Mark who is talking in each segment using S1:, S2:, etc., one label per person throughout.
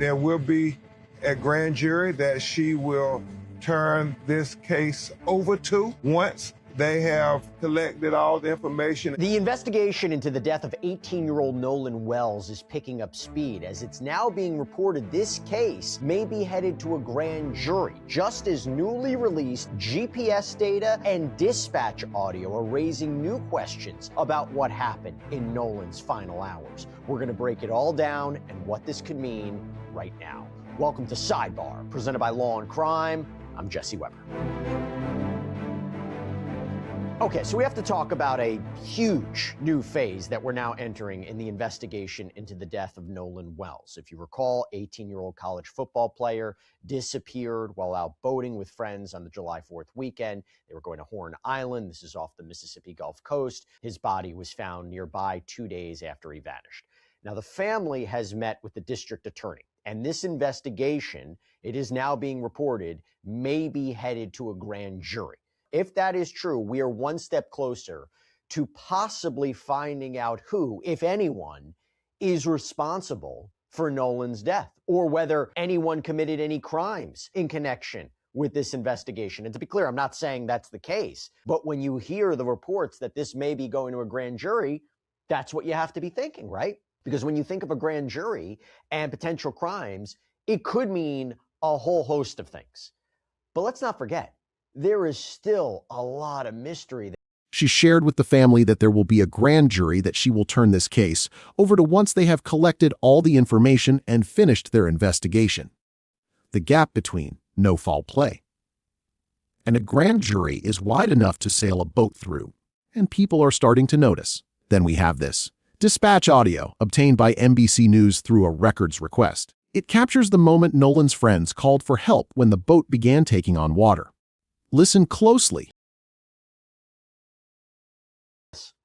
S1: there will be a grand jury that she will turn this case over to once they have collected all the information.
S2: The investigation into the death of 18-year-old Nolan Wells is picking up speed as it's now being reported this case may be headed to a grand jury, just as newly released GPS data and dispatch audio are raising new questions about what happened in Nolan's final hours. We're going to break it all down and what this could mean right now. Welcome to Sidebar, presented by Law and Crime. I'm Jesse Weber. Okay, so we have to talk about a huge new phase that we're now entering in the investigation into the death of Nolan Wells. If you recall, 18-year-old college football player disappeared while out boating with friends on the July 4th weekend. They were going to Horn Island. This is off the Mississippi Gulf Coast. His body was found nearby 2 days after he vanished. Now, the family has met with the district attorney, and this investigation, it is now being reported, may be headed to a grand jury. If that is true, we are one step closer to possibly finding out who, if anyone, is responsible for Nolan's death, or whether anyone committed any crimes in connection with this investigation. And to be clear, I'm not saying that's the case, but when you hear the reports that this may be going to a grand jury, that's what you have to be thinking, right? Because when you think of a grand jury and potential crimes, it could mean a whole host of things. But let's not forget, there is still a lot of mystery.
S3: She shared with the family that there will be a grand jury that she will turn this case over to once they have collected all the information and finished their investigation. The gap between no foul play and a grand jury is wide enough to sail a boat through, and people are starting to notice. Then we have this dispatch audio obtained by NBC News through a records request. It captures the moment Nolan's friends called for help when the boat began taking on water. Listen closely.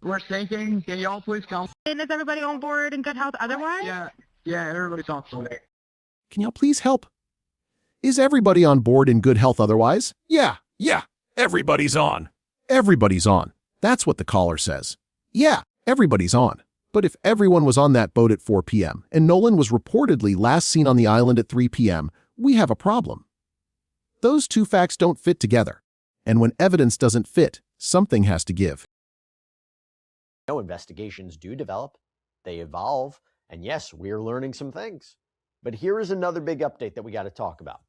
S4: We're sinking. Can y'all please come?
S5: And is everybody on board in good health otherwise?
S4: Yeah, everybody's on board.
S3: Can y'all please help? Is everybody on board in good health otherwise? Yeah, everybody's on. Everybody's on. That's what the caller says. Yeah, everybody's on. But if everyone was on that boat at 4 p.m. and Nolan was reportedly last seen on the island at 3 p.m., we have a problem. Those two facts don't fit together. And when evidence doesn't fit, something has to give.
S2: No, investigations do develop, they evolve, and yes, we're learning some things. But here is another big update that we got to talk about.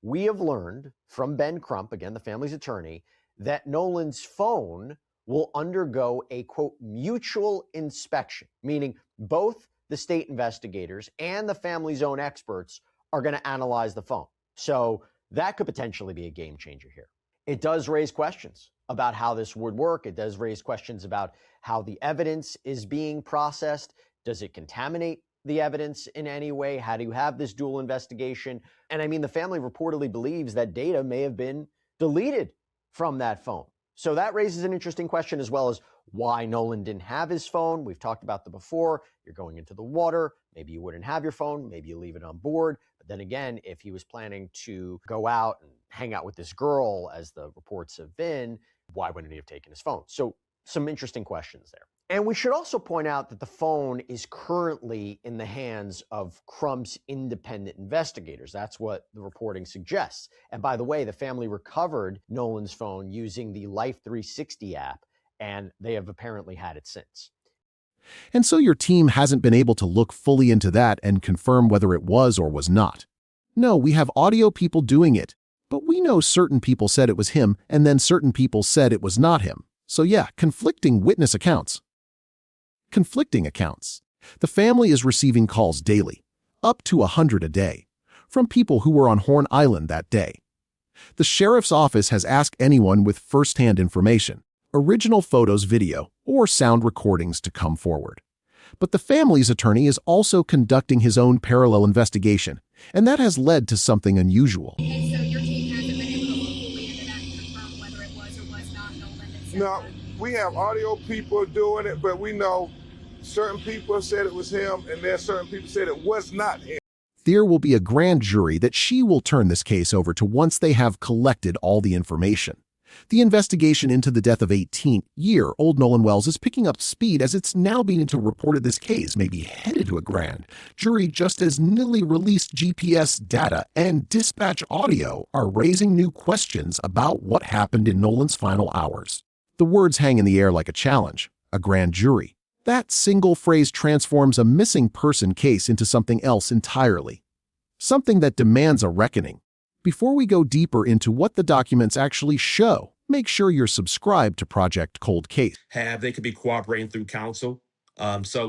S2: We have learned from Ben Crump, again, the family's attorney, that Nolan's phone will undergo a, quote, mutual inspection, meaning both the state investigators and the family's own experts are going to analyze the phone. So that could potentially be a game changer here. It does raise questions about how this would work. It does raise questions about how the evidence is being processed. Does it contaminate the evidence in any way? How do you have this dual investigation? And I mean, the family reportedly believes that data may have been deleted from that phone. So that raises an interesting question, as well as why Nolan didn't have his phone. We've talked about that before. You're going into the water. Maybe you wouldn't have your phone. Maybe you leave it on board. But then again, if he was planning to go out and hang out with this girl, as the reports have been, why wouldn't he have taken his phone? So some interesting questions there. And we should also point out that the phone is currently in the hands of Crump's independent investigators. That's what the reporting suggests. And by the way, the family recovered Nolan's phone using the Life 360 app, and they have apparently had it since.
S3: And so your team hasn't been able to look fully into that and confirm whether it was or was not. No, we have audio people doing it, but we know certain people said it was him, and then certain people said it was not him. So yeah, conflicting witness accounts. Conflicting accounts. The family is receiving calls daily, up to 100 a day, from people who were on Horn Island that day. The sheriff's office has asked anyone with first-hand information, original photos, video, or sound recordings to come forward. But the family's attorney is also conducting his own parallel investigation, and that has led to something unusual.
S6: And so your team hasn't been able to look fully into that and confirm whether it was or was not Nolan himself?
S1: No, we have audio people doing it, but we know certain people said it was him, and there are certain people said it was not him.
S3: There will be a grand jury that she will turn this case over to once they have collected all the information. The investigation into the death of 18-year-old Nolan Wells is picking up speed as it's now beginning to report that this case may be headed to a grand jury, just as newly released GPS data and dispatch audio are raising new questions about what happened in Nolan's final hours. The words hang in the air like a challenge, a grand jury. That single phrase transforms a missing person case into something else entirely. Something that demands a reckoning. Before we go deeper into what the documents actually show, make sure you're subscribed to Project Cold Case.
S7: They could be cooperating through counsel.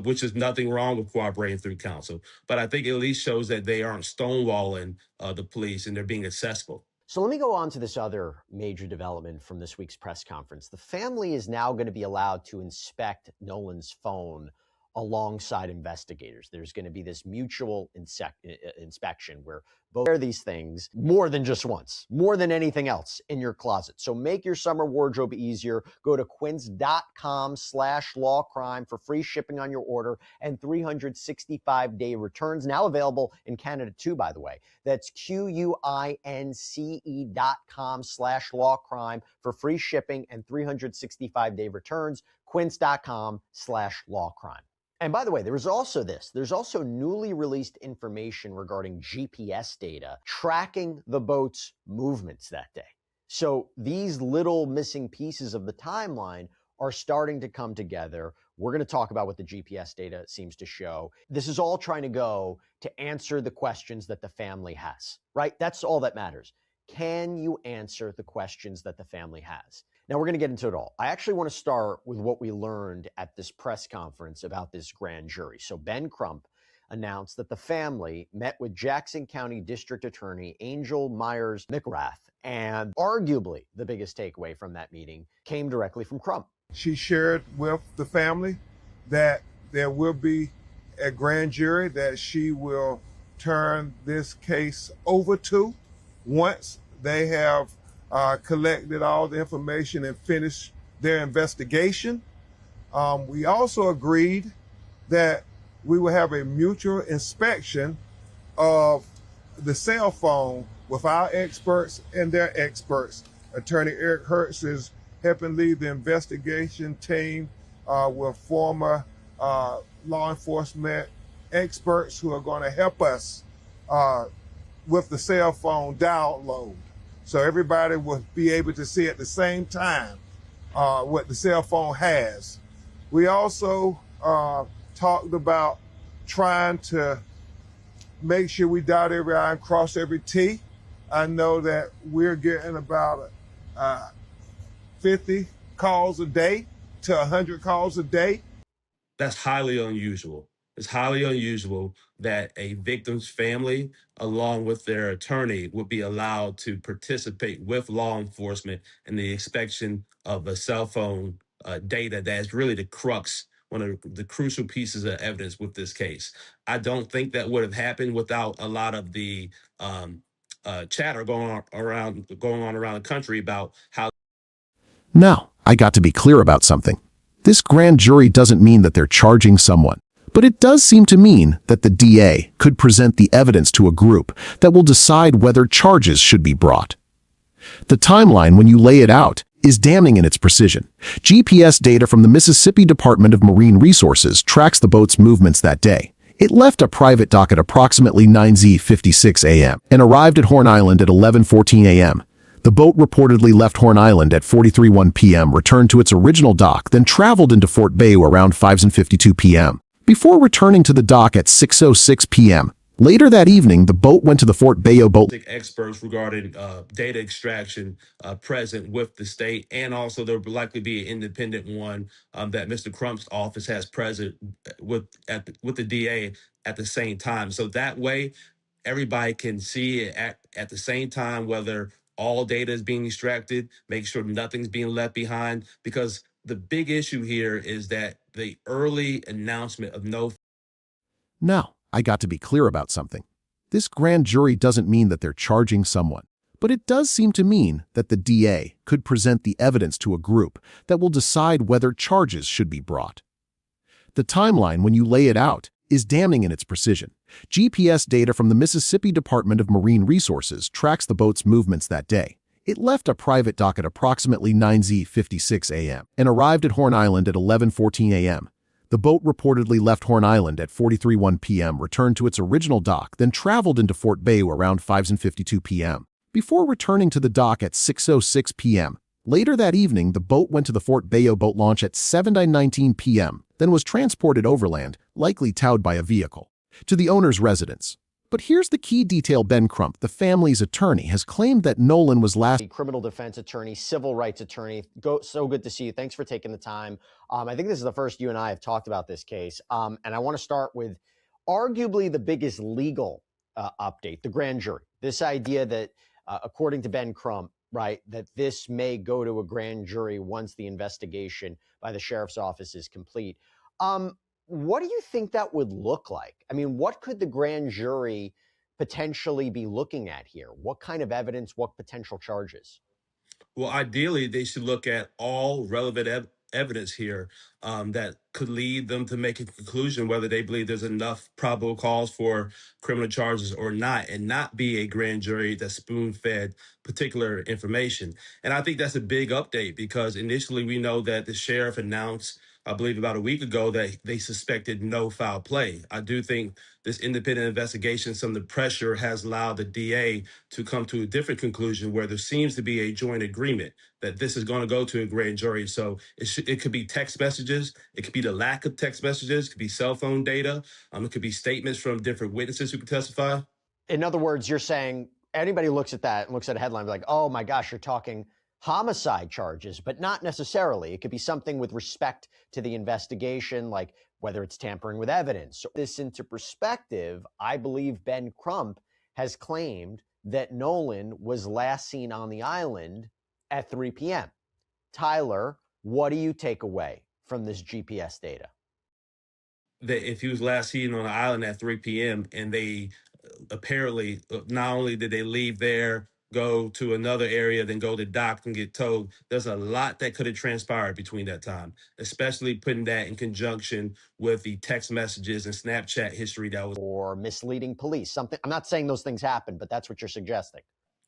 S7: Which is nothing wrong with cooperating through counsel. But I think it at least shows that they aren't stonewalling the police and they're being accessible.
S2: So let me go on to this other major development from this week's press conference. The family is now going to be allowed to inspect Nolan's phone alongside investigators. There's going to be this mutual inspection where both wear these things more than just once, more than anything else in your closet. So make your summer wardrobe easier. Go to quince.com/lawcrime for free shipping on your order and 365-day returns. Now available in Canada too, by the way. That's QUINCE.com/lawcrime for free shipping and 365-day returns. Quince.com/lawcrime. And by the way, there's also newly released information regarding GPS data tracking the boat's movements that day. So these little missing pieces of the timeline are starting to come together. We're going to talk about what the GPS data seems to show. This is all trying to go to answer the questions that the family has, right? That's all that matters. Can you answer the questions that the family has? Now, we're going to get into it all. I actually want to start with what we learned at this press conference about this grand jury. So Ben Crump announced that the family met with Jackson County District Attorney Angel Myers McGrath, and arguably the biggest takeaway from that meeting came directly from Crump.
S1: She shared with the family that there will be a grand jury that she will turn this case over to once they have collected all the information and finished their investigation. We also agreed that we will have a mutual inspection of the cell phone with our experts and their experts. Attorney Eric Hertz is helping lead the investigation team with former law enforcement experts who are going to help us with the cell phone download. So everybody will be able to see at the same time what the cell phone has. We also talked about trying to make sure we dot every I and cross every T. I know that we're getting about 50 calls a day to 100 calls a day.
S7: That's highly unusual. It's highly unusual that a victim's family, along with their attorney, would be allowed to participate with law enforcement in the inspection of a cell phone data that is really the crux, one of the crucial pieces of evidence with this case. I don't think that would have happened without a lot of the chatter going on around the country about how.
S3: Now, I got to be clear about something. This grand jury doesn't mean that they're charging someone, but it does seem to mean that the DA could present the evidence to a group that will decide whether charges should be brought. The timeline, when you lay it out, is damning in its precision. GPS data from the Mississippi Department of Marine Resources tracks the boat's movements that day. It left a private dock at approximately 9:56 a.m. and arrived at Horn Island at 11:14 a.m. The boat reportedly left Horn Island at 4:31 p.m., returned to its original dock, then traveled into Fort Bayou around 5:52 p.m., before returning to the dock at 6:06 p.m. Later that evening, the boat went to the Fort Bayou boat.
S7: Experts regarding data extraction present with the state, and also there will likely be an independent one that Mr. Crump's office has present with the DA at the same time. So that way, everybody can see it at the same time, whether all data is being extracted, make sure nothing's being left behind, because the big issue here is that the early announcement of no.
S3: Now, I got to be clear about something. This grand jury doesn't mean that they're charging someone, but it does seem to mean that the DA could present the evidence to a group that will decide whether charges should be brought. The timeline, when you lay it out, is damning in its precision. GPS data from the Mississippi Department of Marine Resources tracks the boat's movements that day. It left a private dock at approximately 9:56 a.m. and arrived at Horn Island at 11:14 a.m. The boat reportedly left Horn Island at 4:31 p.m., returned to its original dock, then traveled into Fort Bayou around 5:52 p.m. before returning to the dock at 6:06 p.m. Later that evening, the boat went to the Fort Bayou boat launch at 7:19 p.m., then was transported overland, likely towed by a vehicle, to the owner's residence. But here's the key detail. Ben Crump, the family's attorney, has claimed that Nolan was last
S2: criminal defense attorney, civil rights attorney. So good to see you. Thanks for taking the time. I think this is the first you and I have talked about this case. And I want to start with arguably the biggest legal update, the grand jury. This idea that, according to Ben Crump, right, that this may go to a grand jury once the investigation by the sheriff's office is complete. What do you think that would look like? I mean, what could the grand jury potentially be looking at here? What kind of evidence, what potential charges?
S7: Well, ideally, they should look at all relevant evidence here that could lead them to make a conclusion whether they believe there's enough probable cause for criminal charges or not, and not be a grand jury that spoon-fed particular information. And I think that's a big update because initially we know that the sheriff announced, I believe about a week ago, that they suspected no foul play. I do think this independent investigation, some of the pressure has allowed the DA to come to a different conclusion where there seems to be a joint agreement that this is going to go to a grand jury. So it could be text messages. It could be the lack of text messages. It could be cell phone data. It could be statements from different witnesses who could testify.
S2: In other words, you're saying anybody looks at that and looks at a headline like, oh my gosh, you're talking homicide charges, but not necessarily. It could be something with respect to the investigation, like whether it's tampering with evidence. So this into perspective, I believe Ben Crump has claimed that Nolan was last seen on the island at 3 p.m. Tyler, what do you take away from this GPS data?
S7: That if he was last seen on the island at 3 p.m. and they apparently, not only did they leave there, go to another area, then go to dock and get towed, there's a lot that could have transpired between that time, especially putting that in conjunction with the text messages and Snapchat history that was.
S2: Or misleading police, something. I'm not saying those things happen, but that's what you're suggesting.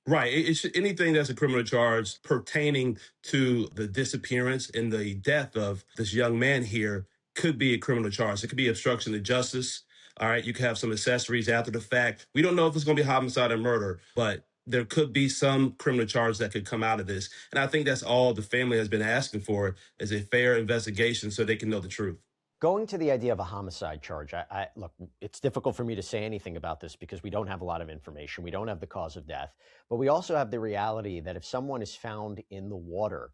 S7: Right. It's anything that's a criminal charge pertaining to the disappearance and the death of this young man here could be a criminal charge. It could be obstruction of justice. All right. You could have some accessories after the fact. We don't know if it's going to be homicide or murder, but there could be some criminal charge that could come out of this. And I think that's all the family has been asking for, is a fair investigation so they can know the truth.
S2: Going to the idea of a homicide charge, I look, it's difficult for me to say anything about this because we don't have a lot of information. We don't have the cause of death, but we also have the reality that if someone is found in the water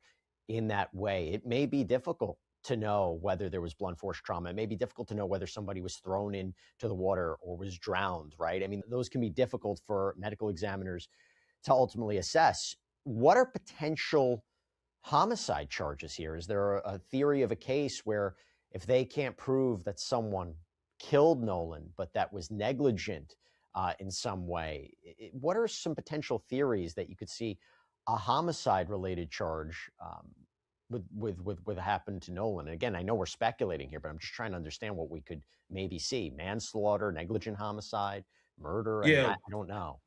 S2: in that way, it may be difficult to know whether there was blunt force trauma. It may be difficult to know whether somebody was thrown into the water or was drowned, right? I mean, those can be difficult for medical examiners to ultimately assess. What are potential homicide charges here? Is there a theory of a case where if they can't prove that someone killed Nolan, but that was negligent in some way, what are some potential theories that you could see a homicide-related charge with happened to Nolan? And again, I know we're speculating here, but I'm just trying to understand what we could maybe see: manslaughter, negligent homicide, murder.
S7: Yeah.
S2: I don't know.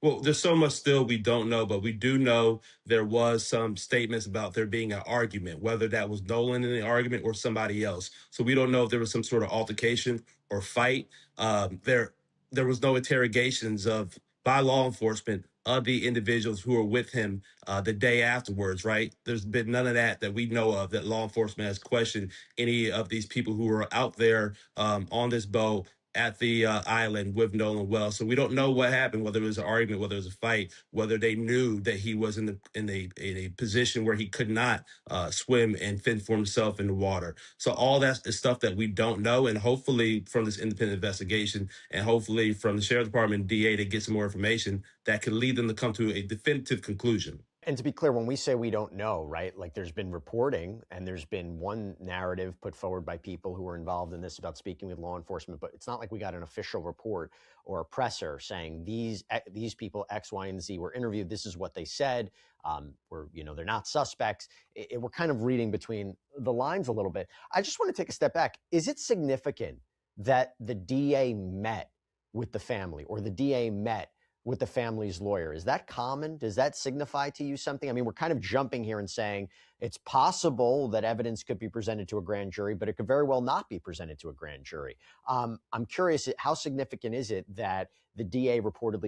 S7: Well, there's so much still we don't know, but we do know there was some statements about there being an argument, whether that was Nolan in the argument or somebody else. So we don't know if there was some sort of altercation or fight. There was no interrogations of by law enforcement of the individuals who were with him the day afterwards, right? There's been none of that we know of, that law enforcement has questioned any of these people who were out there on this boat at the island with Nolan Wells. So we don't know what happened, whether it was an argument, whether it was a fight, whether they knew that he was in a position where he could not swim and fend for himself in the water. So all that is stuff that we don't know. And hopefully from this independent investigation and hopefully from the Sheriff's Department and DA to get some more information that could lead them to come to a definitive conclusion.
S2: And to be clear, when we say we don't know, right, like there's been reporting and there's been one narrative put forward by people who were involved in this about speaking with law enforcement, but it's not like we got an official report or a presser saying these people X, Y, and Z were interviewed. This is what they said. They're not suspects. We're kind of reading between the lines a little bit. I just want to take a step back. Is it significant that the DA met with the family or the DA met with the family's lawyer. Is that common? Does that signify to you something? I mean, we're kind of jumping here and saying it's possible that evidence could be presented to a grand jury, but it could very well not be presented to a grand jury. I'm curious, how significant is it that the DA reportedly